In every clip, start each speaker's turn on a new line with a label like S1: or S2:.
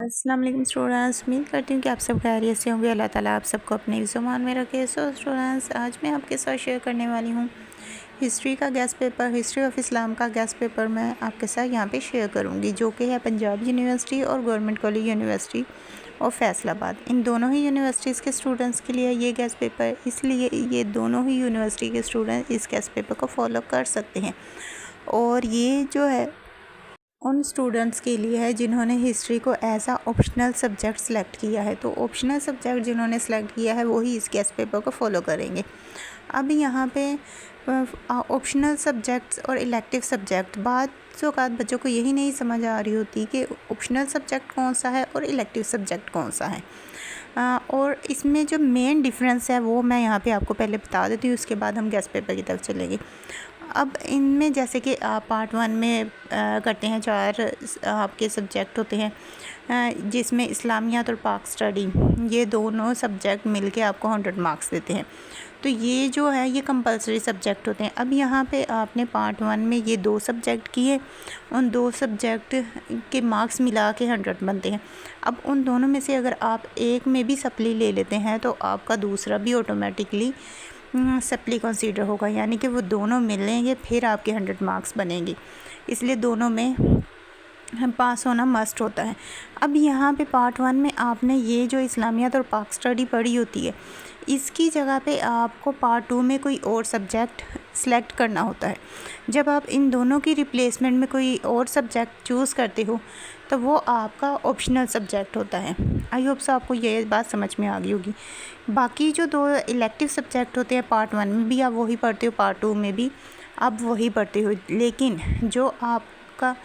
S1: अस्सलाम वालेकुम स्टूडेंट्स, उम्मीद करती हूँ कि आप सब खैरियत से होंगे। अल्लाह ताला आप सबको अपने ज़ुबान में रखे। सो स्टूडेंट्स, आज मैं आपके साथ शेयर करने वाली हूँ हिस्ट्री का guest paper, history of Islam का गेस्ट पेपर मैं आपके साथ यहाँ पे शेयर करूँगी, जो कि है पंजाब यूनिवर्सिटी और गवर्नमेंट कॉलेज यूनिवर्सिटी और फैसलाबाद। इन दोनों ही यूनिवर्सिटीज़ के स्टूडेंट्स के लिए ये गेस्ट पेपर, इसलिए ये दोनों ही यूनिवर्सिटी के स्टूडेंट इस गेस्ट पेपर को फॉलो कर सकते हैं। और ये जो है उन स्टूडेंट्स के लिए है जिन्होंने हिस्ट्री को एज आ ऑप्शनल सब्जेक्ट सेलेक्ट किया है। तो ऑप्शनल सब्जेक्ट जिन्होंने सेलेक्ट किया है वो ही इस गेस्ट पेपर को फॉलो करेंगे। अब यहाँ पे ऑप्शनल सब्जेक्ट्स और इलेक्टिव सब्जेक्ट, बात बच्चों को यही नहीं समझ आ रही होती कि ऑप्शनल सब्जेक्ट कौन सा है और इलेक्टिव सब्जेक्ट कौन सा है। और इसमें जो मेन डिफरेंस है वो मैं यहाँ पे आपको पहले बता देती हूँ, उसके बाद हम गेस्ट पेपर की तरफ चलेंगे। अब इनमें जैसे कि आप पार्ट 1 में करते हैं 4 आपके सब्जेक्ट होते हैं, जिसमें इस्लामियात और पाक स्टडी, ये दोनों सब्जेक्ट मिलके आपको 100 मार्क्स देते हैं। तो ये जो है ये कंपलसरी सब्जेक्ट होते हैं। अब यहाँ पे आपने पार्ट 1 में ये 2 सब्जेक्ट किए, उन 2 सब्जेक्ट के मार्क्स मिला के 100 बनते हैं। अब उन दोनों में से अगर आप एक में भी सप्ली ले लेते हैं तो आपका दूसरा भी ऑटोमेटिकली सप्ली कंसीडर होगा, यानी कि वो दोनों मिलेंगे फिर आपके 100 मार्क्स बनेंगे। इसलिए दोनों में पास होना मस्ट होता है। अब यहाँ पे पार्ट 1 में आपने ये जो इस्लामियात और पाक स्टडी पढ़ी होती है, इसकी जगह पे आपको पार्ट 2 में कोई और सब्जेक्ट सेलेक्ट करना होता है। जब आप इन दोनों की रिप्लेसमेंट में कोई और सब्जेक्ट चूज़ करते हो तो वो आपका ऑप्शनल सब्जेक्ट होता है। आई होप सो आपको ये बात समझ में आ गई होगी। बाकी जो 2 इलेक्टिव सब्जेक्ट होते हैं पार्ट 1 में भी आप वही पढ़ते हो, पार्ट 2 में भी आप वही पढ़ते हो, लेकिन जो आपका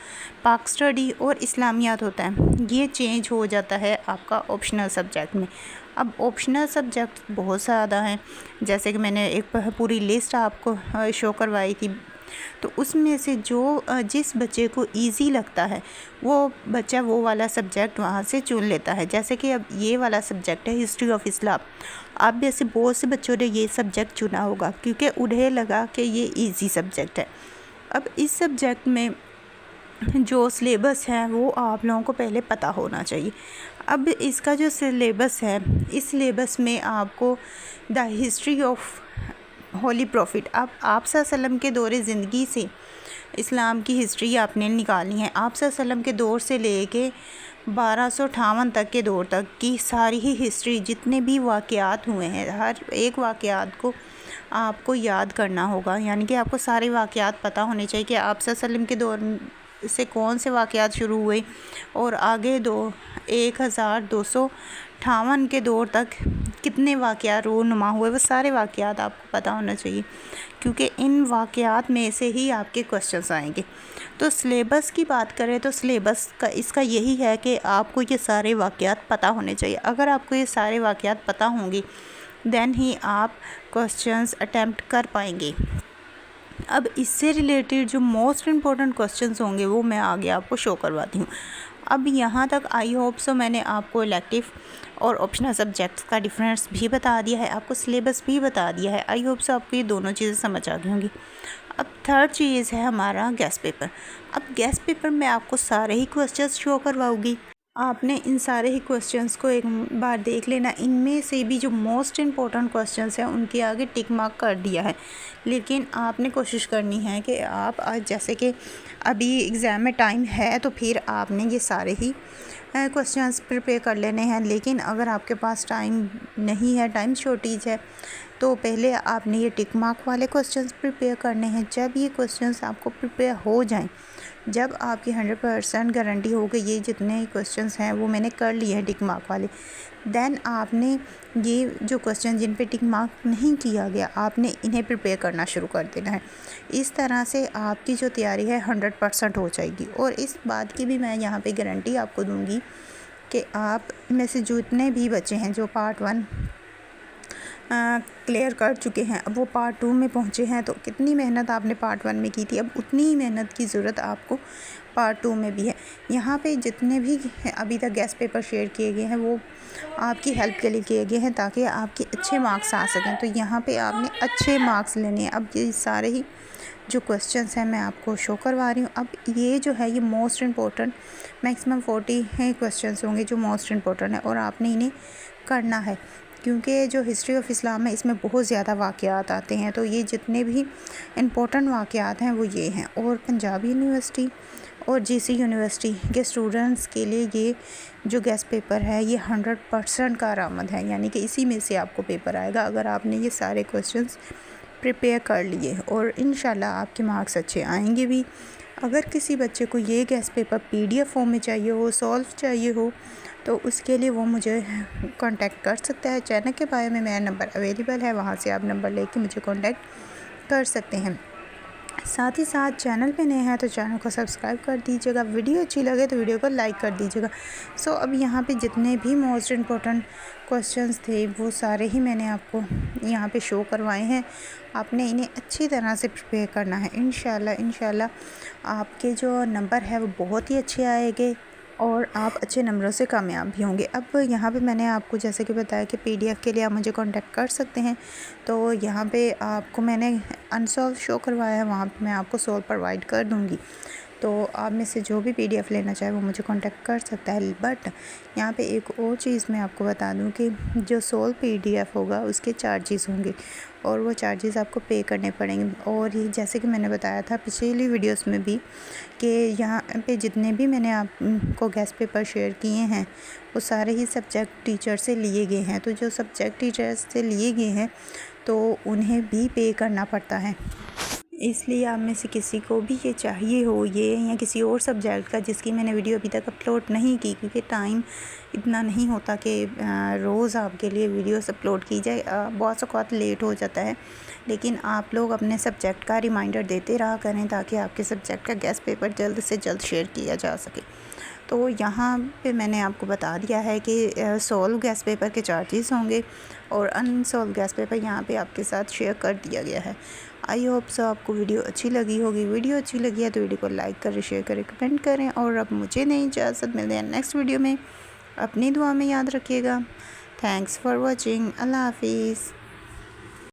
S1: पाक स्टडी और इस्लामियात होता है ये चेंज हो जाता है आपका ऑप्शनल सब्जेक्ट में। अब ऑप्शनल सब्जेक्ट बहुत ज़्यादा हैं, जैसे कि मैंने एक पूरी लिस्ट आपको शो करवाई थी। तो उसमें से जो जिस बच्चे को इजी लगता है वो बच्चा वो वाला सब्जेक्ट वहाँ से चुन लेता है। जैसे कि अब ये वाला सब्जेक्ट है हिस्ट्री ऑफ इस्लाम, आप भी ऐसे बहुत से बच्चों ने ये सब्जेक्ट चुना होगा क्योंकि उन्हें लगा कि ये इजी सब्जेक्ट है। अब इस सब्जेक्ट में जो सिलेबस है वो आप लोगों को पहले पता होना चाहिए। अब इसका जो सिलेबस है, इस सिलेबस में आपको the history of holy prophet, अब आप सल्लम के दौरे ज़िंदगी से इस्लाम की हिस्ट्री आपने निकालनी है। आप सल्लम के दौर से लेके 1258 तक के दौर तक की सारी ही हिस्ट्री, जितने भी वाक़यात हुए हैं, हर एक वाक़यात को आपको याद करना होगा। यानी कि आपको सारे वाक़यात पता होने चाहिए कि आप सल्लम के दौर से कौन से वाक़यात शुरू हुए और आगे 1258 के दौर तक कितने वाक़यात रूनुमा हुए, वो सारे वाक़यात आपको पता होना चाहिए, क्योंकि इन वाक़यात में से ही आपके क्वेश्चंस आएंगे। तो सिलेबस की बात करें तो सिलेबस का इसका यही है कि आपको ये सारे वाक़यात पता होने चाहिए। अगर आपको ये सारे वाक़यात पता होंगे देन ही आप क्वेश्चंस अटैम्प्ट कर पाएंगे। अब इससे रिलेटेड जो मोस्ट इम्पॉर्टेंट क्वेश्चंस होंगे वो मैं आगे आपको शो करवाती हूँ। अब यहाँ तक आई होप सो मैंने आपको इलेक्टिव और ऑप्शनल सब्जेक्ट्स का डिफरेंस भी बता दिया है, आपको सिलेबस भी बता दिया है। आई होप सो आपको ये दोनों चीज़ें समझ आ गई होंगी। अब थर्ड चीज़ है हमारा गेस्ट पेपर। अब गेस्ट पेपर में आपको सारे ही क्वेश्चंस शो करवाऊँगी, आपने इन सारे ही क्वेश्चंस को एक बार देख लेना। इनमें से भी जो मोस्ट इम्पॉर्टेंट क्वेश्चंस हैं उनके आगे टिक मार्क कर दिया है, लेकिन आपने कोशिश करनी है कि आप आज जैसे कि अभी एग्ज़ाम में टाइम है तो फिर आपने ये सारे ही क्वेश्चंस प्रिपेयर कर लेने हैं। लेकिन अगर आपके पास टाइम नहीं है, टाइम शॉर्टेज है, तो पहले आपने ये टिक मार्क वाले क्वेश्चंस प्रिपेयर करने हैं। जब ये क्वेश्चंस आपको प्रिपेयर हो जाएं, जब आपकी 100% गारंटी हो कि ये जितने क्वेश्चंस हैं वो मैंने कर लिए हैं टिक मार्क वाले, देन आपने ये जो क्वेश्चन जिन पे टिक मार्क नहीं किया गया आपने इन्हें प्रिपेयर करना शुरू कर देना है। इस तरह से आपकी जो तैयारी है 100% हो जाएगी। और इस बात की भी मैं यहाँ पे गारंटी आपको दूँगी कि आप में से जितने भी बच्चे हैं जो पार्ट 1 क्लियर कर चुके हैं, अब वो पार्ट 2 में पहुँचे हैं, तो कितनी मेहनत आपने पार्ट 1 में की थी, अब उतनी ही मेहनत की ज़रूरत आपको पार्ट 2 में भी है। यहाँ पे जितने भी अभी तक गेस्ट पेपर शेयर किए गए हैं वो आपकी हेल्प के लिए किए गए हैं ताकि आपके अच्छे मार्क्स आ सकें। तो यहाँ पे आपने अच्छे मार्क्स लेने हैं। अब ये सारे ही जो क्वेश्चंस हैं मैं आपको शो करवा रही हूँ। अब ये जो है ये मोस्ट इम्पोर्टेंट मैक्सिमम 40 हैं क्वेश्चंस होंगे जो मोस्ट इम्पोर्टेंट है और आपने इन्हें करना है, क्योंकि जो हिस्ट्री ऑफ इस्लाम है इसमें बहुत ज़्यादा वाक़यात आते हैं। तो ये जितने भी इम्पोर्टेंट वाक़यात हैं वो ये हैं। और पंजाब यूनिवर्सिटी और जीसी यूनिवर्सिटी के स्टूडेंट्स के लिए ये जो गेस्ट पेपर है ये 100% कारआमद है, यानी कि इसी में से आपको पेपर आएगा अगर आपने ये सारे क्वेश्चंस प्रिपेयर कर लिए, और इंशाल्लाह आपके मार्क्स अच्छे आएंगे भी। अगर किसी बच्चे को ये गेस्ट पेपर पीडीएफ फॉर्म में चाहिए हो, सॉल्व चाहिए हो, तो उसके लिए वो मुझे कांटेक्ट कर सकता है। चैनल के बारे में मेरा नंबर अवेलेबल है, वहाँ से आप नंबर लेके मुझे कांटेक्ट कर सकते हैं। साथ ही साथ चैनल पे नए हैं तो चैनल को सब्सक्राइब कर दीजिएगा, वीडियो अच्छी लगे तो वीडियो को लाइक कर दीजिएगा। अब यहाँ पे जितने भी मोस्ट इम्पोर्टेंट क्वेश्चंस थे वो सारे ही मैंने आपको यहाँ पे शो करवाए हैं। आपने इन्हें अच्छी तरह से प्रिपेयर करना है। इंशाल्लाह आपके जो नंबर है वो बहुत ही अच्छे आएंगे और आप अच्छे नंबरों से कामयाब भी होंगे। अब यहाँ पे मैंने आपको जैसे कि बताया कि पीडीएफ के लिए आप मुझे कांटेक्ट कर सकते हैं। तो यहाँ पे आपको मैंने अनसॉल्व शो करवाया है, वहाँ पे मैं आपको सॉल्व प्रोवाइड कर दूँगी। तो आप में से जो भी पीडीएफ लेना चाहे वो मुझे कांटेक्ट कर सकता है। बट यहाँ पे एक और चीज़ मैं आपको बता दूँ कि जो सॉल्व पीडीएफ होगा उसके चार्जेस होंगे और वो चार्जेस आपको पे करने पड़ेंगे। और ये जैसे कि मैंने बताया था पिछली वीडियोस में भी कि यहाँ पे जितने भी मैंने आपको गेस्ट पेपर शेयर किए हैं वो सारे ही सब्जेक्ट टीचर से लिए गए हैं। तो जो सब्जेक्ट टीचर से लिए गए हैं तो उन्हें भी पे करना पड़ता है। इसलिए आप में से किसी को भी ये चाहिए हो ये या किसी और सब्जेक्ट का जिसकी मैंने वीडियो अभी तक अपलोड नहीं की, क्योंकि टाइम इतना नहीं होता कि रोज़ आपके लिए वीडियोस अपलोड की जाए, बहुत वक्त लेट हो जाता है। लेकिन आप लोग अपने सब्जेक्ट का रिमाइंडर देते रहा करें ताकि आपके सब्जेक्ट का गेस्ट पेपर जल्द से जल्द शेयर किया जा सके। तो यहाँ पे मैंने आपको बता दिया है कि सॉल्व गेस्ट पेपर के चार्जेस होंगे और अनसॉल्व गेस्ट पेपर यहाँ पे आपके साथ शेयर कर दिया गया है। आई होप सो आपको वीडियो अच्छी लगी होगी। वीडियो अच्छी लगी है तो वीडियो को लाइक करें, शेयर करें, कमेंट करें। और अब मुझे नहीं इजाज़त, मिलते हैं नेक्स्ट वीडियो में। अपनी दुआ में याद रखिएगा। Thanks for watching. अल्लाह हाफिज़।